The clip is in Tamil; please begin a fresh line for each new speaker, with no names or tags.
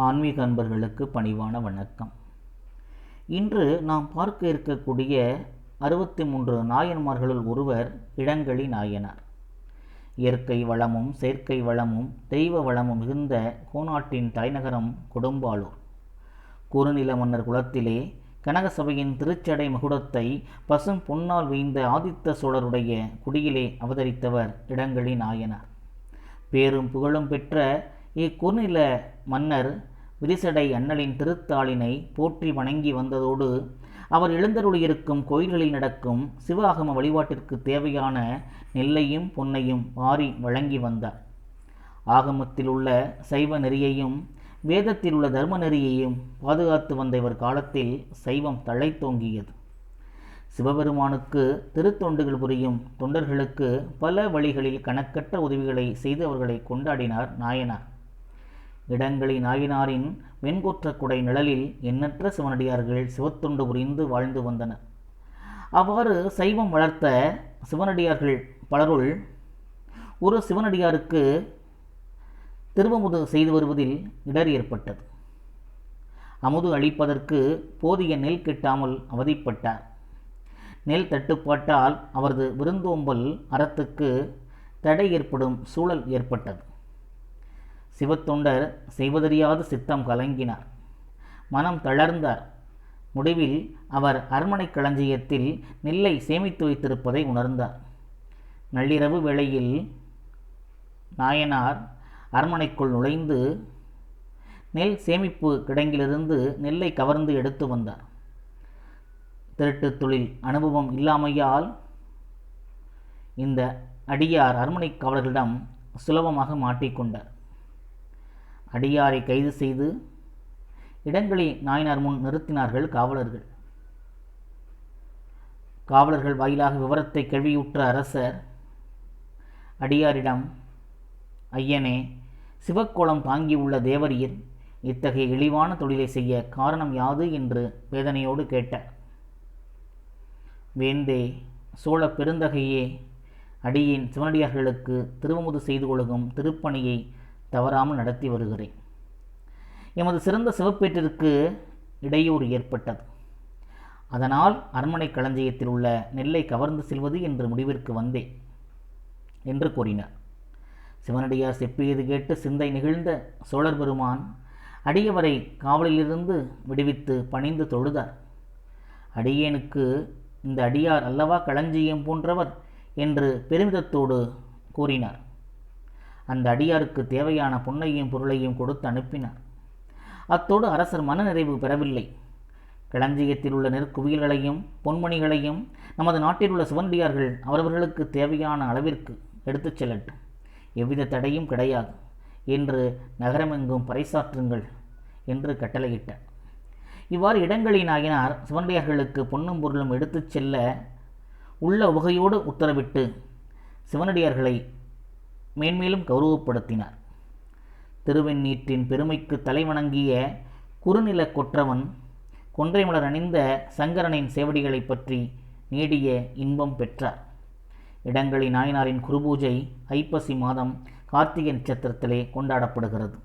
ஆன்மீக அன்பர்களுக்கு பணிவான வணக்கம். இன்று நாம் பார்க்க இருக்கக்கூடிய 63 நாயன்மார்களுள் ஒருவர் இடங்களி நாயனார். இயற்கை வளமும் செயற்கை வளமும் தெய்வ வளமும் மிகுந்த கோனாட்டின் தலைநகரம் கொடும்பாளூர். குறுநில மன்னர் குலத்திலே கனகசபையின் திருச்சடை மகுடத்தை பசும் பொன்னால் வீய்ந்த ஆதித்த சோழருடைய குடியிலே அவதரித்தவர் இடங்களி நாயனார். பேரும் புகழும் பெற்ற இக்குறுநில மன்னர் விரிசடை அண்ணலின் திருத்தாளினை போற்றி வணங்கி வந்ததோடு அவர் எழுந்தருளியிருக்கும் கோயில்களில் நடக்கும் சிவாகம வழிபாட்டிற்கு தேவையான நெல்லையும் பொன்னையும் வாரி வழங்கி வந்தார். ஆகமத்தில் உள்ள சைவ நெறியையும் வேதத்தில் உள்ள தர்ம நெறியையும் பாதுகாத்து வந்த இவர் காலத்தில் சைவம் தழைத்தோங்கியது. சிவபெருமானுக்கு திருத்தொண்டுகள் புரியும் தொண்டர்களுக்கு பல வழிகளில் கணக்கற்ற உதவிகளை செய்து அவர்களை கொண்டாடினார் நாயனார். இடங்களி நாயனாரின் வெண்கொற்ற குடை நிழலில் எண்ணற்ற சிவனடியார்கள் சிவத்தொண்டு புரிந்து வாழ்ந்து வந்தனர். அவ்வாறு சைவம் வளர்த்த சிவனடியார்கள் பலருள் ஒரு சிவனடியாருக்கு திருவமுது செய்து வருவதில் இடர் ஏற்பட்டது. அமுது அளிப்பதற்கு போதிய நெல் கிட்டாமல் அவதிப்பட்டார். நெல் தட்டுப்பாட்டால் அவரது விருந்தோம்பல் அறத்துக்கு தடை ஏற்படும் சூழல் ஏற்பட்டது. சிவத்தொண்டர் செய்வதறியாது சித்தம் கலங்கினார், மனம் தளர்ந்தார். முடிவில் அவர் அரண்மனை களஞ்சியத்தில் நெல்லை சேமித்து வைத்திருப்பதை உணர்ந்தார். நள்ளிரவு வேளையில் நாயனார் அரண்மனைக்குள் நுழைந்து நெல் சேமிப்பு கிடங்கிலிருந்து நெல்லை கவர்ந்து எடுத்து வந்தார். திருட்டு தொழில் அனுபவம் இல்லாமையால் இந்த அடியார் அரண்மனை காவலர்களிடம் சுலபமாக மாட்டிக்கொண்டார். அடியாரை கைது செய்து இடங்களி நாயனார் முன் நிறுத்தினார்கள் காவலர்கள். காவலர்கள் வாயிலாக விவரத்தை கேள்வியுற்ற அரசர் அடியாரிடம், ஐயனே, சிவக்கோலம் தாங்கியுள்ள தேவரீர் இத்தகைய இழிவான தொழிலை செய்ய காரணம் யாது என்று வேதனையோடு கேட்டார். வேந்தே, சோழ பெருந்தகையே, அடியேன் சிவனடியார்களுக்கு திருவமுது செய்து கொள்ளும் திருப்பணியை தவறாமல் நடத்தி வருகிறேன். எமது சிறந்த சிவப்பேற்றிற்கு இடையூறு ஏற்பட்டது. அதனால் அரண்மனை களஞ்சியத்தில் உள்ள நெல்லை கவர்ந்து செல்வது என்று முடிவிற்கு வந்தேன் என்று கூறினார். சிவனடியார் செப்பியது கேட்டு சிந்தை நிகழ்ந்த சோழர் பெருமான் அடியவரை காவலிலிருந்து விடுவித்து பணிந்து தொழுதார். அடியேனுக்கு இந்த அடியார் அல்லவா களஞ்சியம் போன்றவர் என்று பெருமிதத்தோடு கூறினார். அந்த அடியாருக்கு தேவையான பொன்னையும் பொருளையும் கொடுத்து அனுப்பினார். அத்தோடு அரசர் மனநிறைவு பெறவில்லை. களஞ்சியத்தில் உள்ள நெற்குவியல்களையும் பொன்மணிகளையும் நமது நாட்டில் உள்ள சிவனடியார்கள் அவரவர்களுக்கு தேவையான அளவிற்கு எடுத்துச் செல்லட்டும், எவ்வித தடையும் கிடையாது என்று நகரமெங்கும் பறைசாற்றுங்கள் என்று கட்டளையிட்டார். இவ்வாறு இடங்களி நாயனார் சிவனடியார்களுக்கு பொன்னும் பொருளும் எடுத்துச் செல்ல உள்ள உகையோடு உத்தரவிட்டு சிவனடியார்களை மேன்மேலும் கௌரவப்படுத்தினார். திருவெண்ணீற்றின் பெருமைக்கு தலைவணங்கிய குறுநில கொற்றவன் கொன்றை மலர் அணிந்த சங்கரனின் சேவடிகளை பற்றி நீடிய இன்பம் பெற்றார். இடங்களி நாயனாரின் குருபூஜை ஐப்பசி மாதம் கார்த்திகை நட்சத்திரத்திலே கொண்டாடப்படுகிறது.